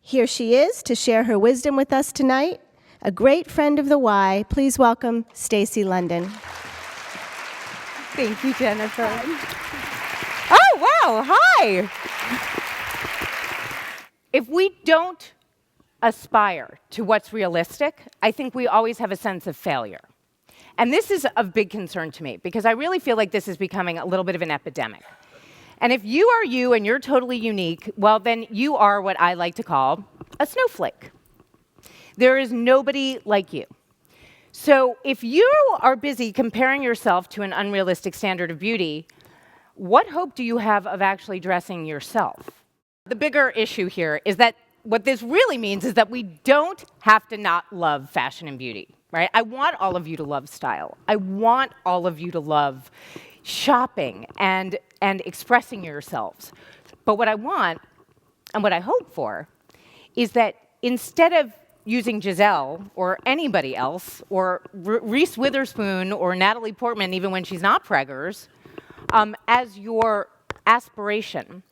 Here she is to share her wisdom with us tonight. A great friend of the Y. Please welcome Stacy London. Thank you, Jennifer. Oh, wow, hi. If we don't aspire to what's realistic, I think we always have a sense of failure. And this is of big concern to me, because I really feel like this is becoming a little bit of an epidemic. And if you are you and you're totally unique, well, then you are what I like to call a snowflake. There is nobody like you. So if you are busy comparing yourself to an unrealistic standard of beauty, what hope do you have of actually dressing yourself? The bigger issue here is that what this really means is that we don't have to not love fashion and beauty, right? I want all of you to love style. I want all of you to love shopping and expressing yourselves. But what I want, and what I hope for, is that instead of using Giselle or anybody else, or Reese Witherspoon or Natalie Portman, even when she's not preggers, as your aspiration,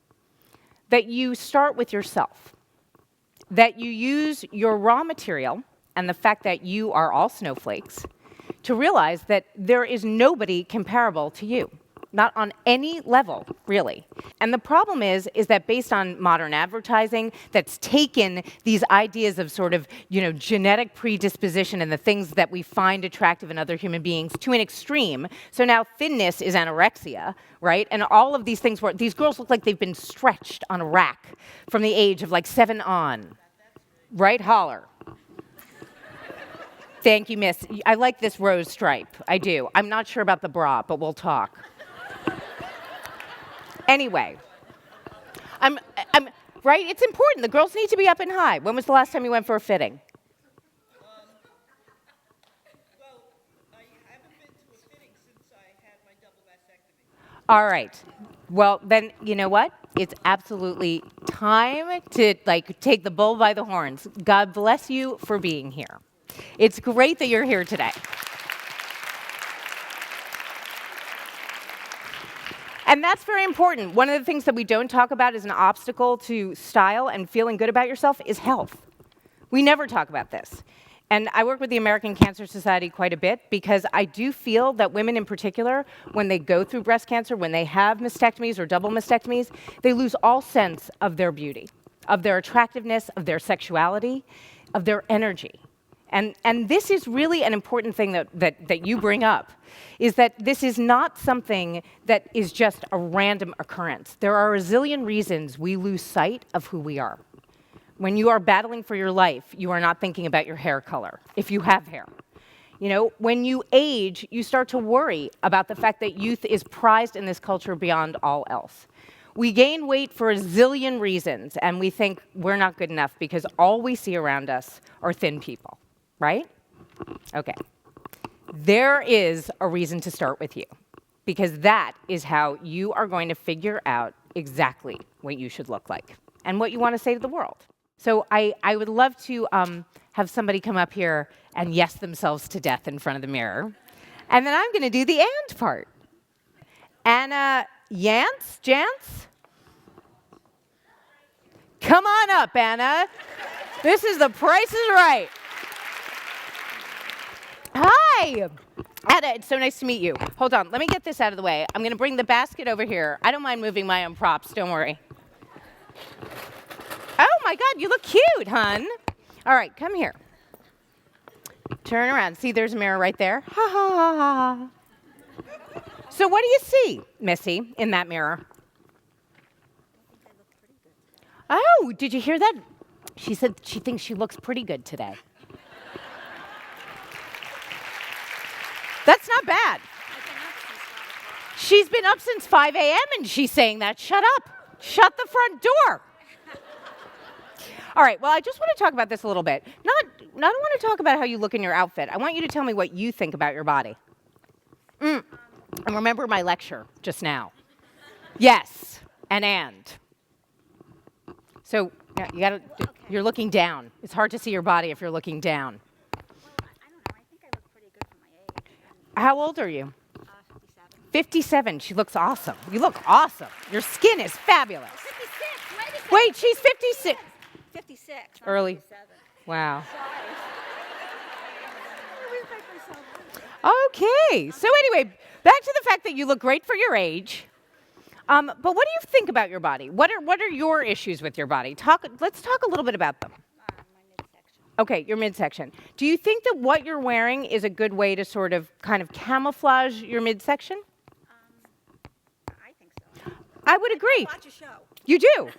that you start with yourself, that you use your raw material and the fact that you are all snowflakes to realize that there is nobody comparable to you. Not on any level, really. And the problem is that based on modern advertising that's taken these ideas of sort of, genetic predisposition and the things that we find attractive in other human beings to an extreme. So now thinness is anorexia, right? And all of these things where these girls look like they've been stretched on a rack from the age of like 7 on. Right? Holler. Thank you, miss. I like this rose stripe. I do. I'm not sure about the bra, but we'll talk. Anyway, I'm right? It's important. The girls need to be up and high. When was the last time you went for a fitting? Well, I haven't been to a fitting since I had my double mastectomy. All right. Well, then, you know what? It's absolutely time to, take the bull by the horns. God bless you for being here. It's great that you're here today. And that's very important. One of the things that we don't talk about as an obstacle to style and feeling good about yourself is health. We never talk about this. And I work with the American Cancer Society quite a bit because I do feel that women in particular, when they go through breast cancer, when they have mastectomies or double mastectomies, they lose all sense of their beauty, of their attractiveness, of their sexuality, of their energy. And this is really an important thing that you bring up, is that this is not something that is just a random occurrence. There are a zillion reasons we lose sight of who we are. When you are battling for your life, you are not thinking about your hair color, if you have hair. When you age, you start to worry about the fact that youth is prized in this culture beyond all else. We gain weight for a zillion reasons, and we think we're not good enough because all we see around us are thin people. Right? Okay. There is a reason to start with you, because that is how you are going to figure out exactly what you should look like and what you want to say to the world. So I would love to have somebody come up here and yes themselves to death in front of the mirror. And then I'm going to do the and part. Anna Jantz? Come on up, Anna. This is The Price is Right. Hi! Anna, it's so nice to meet you. Hold on, let me get this out of the way. I'm going to bring the basket over here. I don't mind moving my own props, don't worry. Oh my God, you look cute, hun. All right, come here. Turn around. See, there's a mirror right there. Ha ha ha ha. So what do you see, Missy, in that mirror? Oh, did you hear that? She said she thinks she looks pretty good today. That's not bad. She's been up since 5 a.m. and she's saying that. Shut up. Shut the front door. All right, well, I just want to talk about this a little bit. I don't want to talk about how you look in your outfit. I want you to tell me what you think about your body. And remember my lecture just now. Yes, and. So you're looking down. It's hard to see your body if you're looking down. How old are you? 57. 57. She looks awesome. You look awesome. Your skin is fabulous. 56. Wait, she's 56. 56. 56. I'm Early. 57. Wow. Sorry. I always make myself Okay. So anyway, back to the fact that you look great for your age. But what do you think about your body? What are your issues with your body? Let's talk a little bit about them. my midsection. Okay, your midsection. Do you think that what you're wearing is a good way to sort of kind of camouflage your midsection? I think so. I would agree. Watch a show. You do?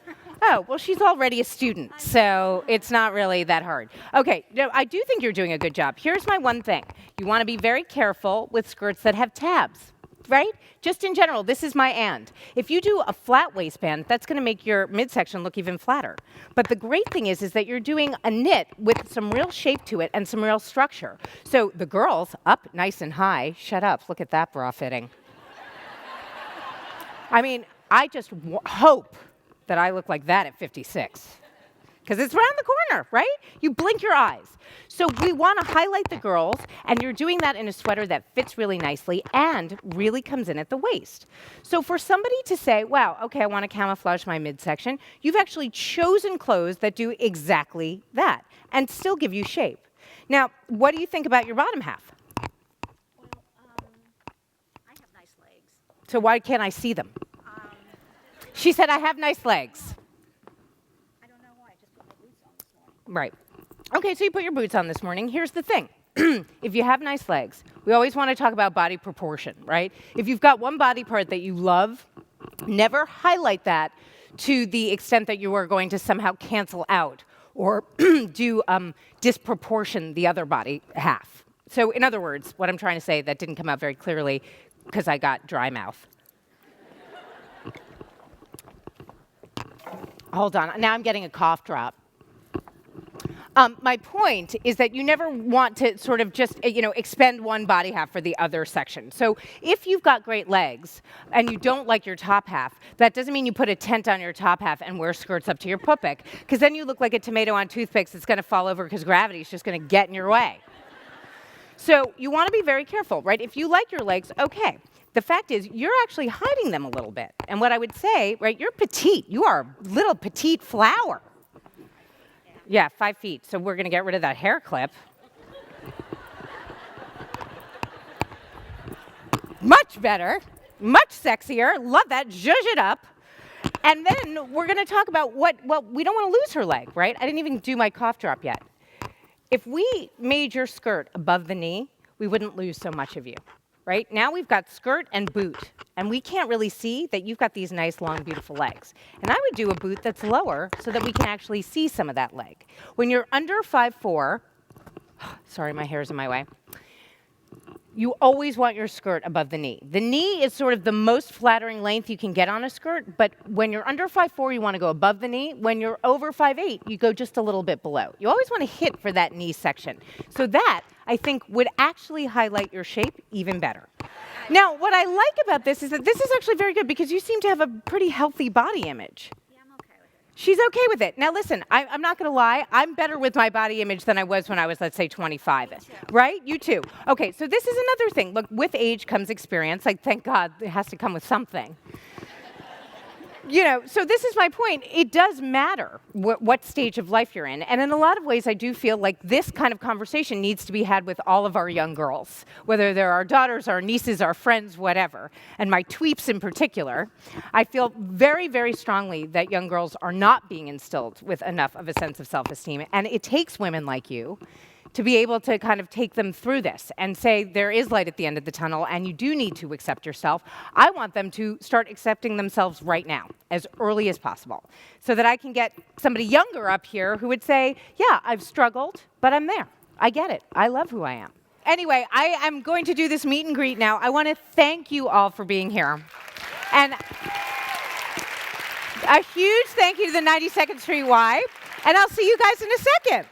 Oh, well, she's already a student, so it's not really that hard. Okay, no, I do think you're doing a good job. Here's my one thing. You want to be very careful with skirts that have tabs, right? Just in general, this is my and. If you do a flat waistband, that's going to make your midsection look even flatter. But the great thing is that you're doing a knit with some real shape to it and some real structure. So the girls, up nice and high, shut up, look at that bra fitting. I mean, I just hope that I look like that at 56. Because it's around the corner, right? You blink your eyes. So we want to highlight the girls, and you're doing that in a sweater that fits really nicely and really comes in at the waist. So for somebody to say, wow, okay, I want to camouflage my midsection, you've actually chosen clothes that do exactly that and still give you shape. Now, what do you think about your bottom half? Well, I have nice legs. So why can't I see them? She said, I have nice legs. I don't know why. I just put my boots on this morning. Right. Okay, so you put your boots on this morning. Here's the thing. If you have nice legs, we always want to talk about body proportion, right? If you've got one body part that you love, never highlight that to the extent that you are going to somehow cancel out or do disproportion the other body half. So in other words, what I'm trying to say that didn't come out very clearly because I got dry mouth. Hold on, now I'm getting a cough drop. My point is that you never want to sort of just, expend one body half for the other section. So if you've got great legs and you don't like your top half, that doesn't mean you put a tent on your top half and wear skirts up to your pupik, because then you look like a tomato on toothpicks that's going to fall over because gravity is just going to get in your way. So you want to be very careful, right? If you like your legs, okay. The fact is, you're actually hiding them a little bit. And what I would say, right, you're petite. You are a little petite flower. Yeah, 5 feet. So we're going to get rid of that hair clip. Much better. Much sexier. Love that. Zhuzh it up. And then we're going to talk about we don't want to lose her leg, right? I didn't even do my cough drop yet. If we made your skirt above the knee, we wouldn't lose so much of you. Right? Now we've got skirt and boot, and we can't really see that you've got these nice, long, beautiful legs. And I would do a boot that's lower so that we can actually see some of that leg. When you're under 5'4", sorry, my hair's in my way, you always want your skirt above the knee. The knee is sort of the most flattering length you can get on a skirt, but when you're under 5'4", you want to go above the knee. When you're over 5'8", you go just a little bit below. You always want to hit for that knee section. So that, I think, would actually highlight your shape even better. Now, what I like about this is that this is actually very good because you seem to have a pretty healthy body image. Yeah, I'm okay with it. She's okay with it. Now, listen, I'm not going to lie. I'm better with my body image than I was when I was, let's say, 25. Me too. Right? You too. Okay, so this is another thing. Look, with age comes experience. Like, thank God it has to come with something. So this is my point. It does matter what stage of life you're in. And in a lot of ways, I do feel like this kind of conversation needs to be had with all of our young girls, whether they're our daughters, our nieces, our friends, whatever. And my tweeps in particular, I feel very, very strongly that young girls are not being instilled with enough of a sense of self-esteem. And it takes women like you to be able to kind of take them through this and say there is light at the end of the tunnel and you do need to accept yourself. I want them to start accepting themselves right now, as early as possible, so that I can get somebody younger up here who would say, yeah, I've struggled, but I'm there. I get it. I love who I am. Anyway, I am going to do this meet and greet now. I want to thank you all for being here. And a huge thank you to the 92nd Street Y, and I'll see you guys in a second.